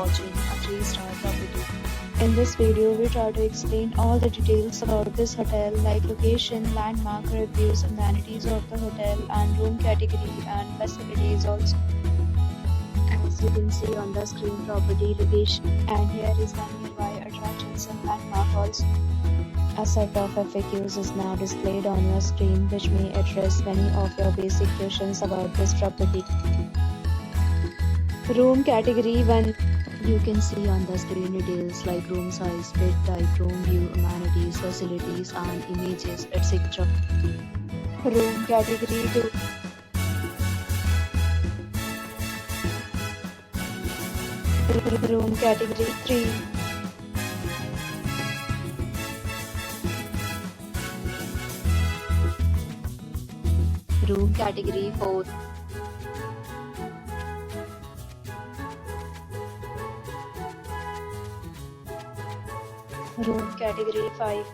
watching a 3-star property. In this video, we try to explain all the details about this hotel like location, landmark reviews, amenities of the hotel and room category and facilities also. As you can see on the screen, property location, and here is the nearby attractions and landmark also. A set of FAQs is now displayed on your screen which may address many of your basic questions about this property. Room category 1. You can see on the screen details like room size, bed type, room view, amenities, facilities and images, etc. Room category 2. Room category 3. Room category 4. Room category 5.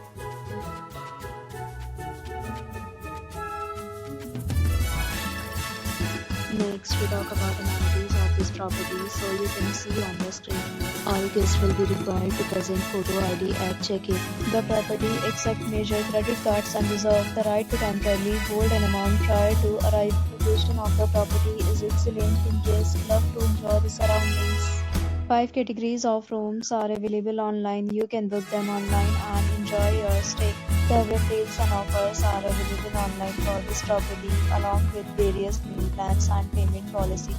Next, we talk about amenities of this property. So you can see on the screen, all guests will be required to present photo ID at check-in. The property accepts major credit cards and reserves the right to temporarily hold an amount prior to arrival. Location of the property is excellent and guests love to enjoy the surroundings. 5 categories of rooms are available online. You can book them online and enjoy your stay. Several deals and offers are available online for this property along with various meal plans and payment policy.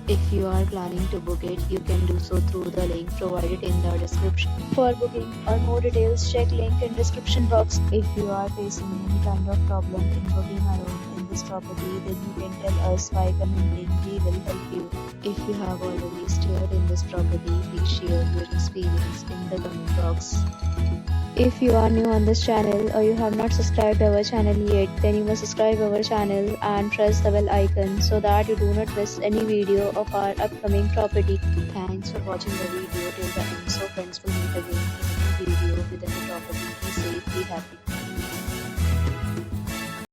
If you are planning to book it, you can do so through the link provided in the description. For booking or more details, check link in description box. If you are facing any kind of problem in booking a room in this property, then you can tell us by commenting. We will help you. If you have already stayed in this property, please share your experience in the comment box. If you are new on this channel or you have not subscribed our channel yet, then you must subscribe our channel and press the bell icon so that you do not miss any video of our upcoming property. Thanks for watching the video till the end. So friends, will meet again in a new video with a new property. Be safe, be happy.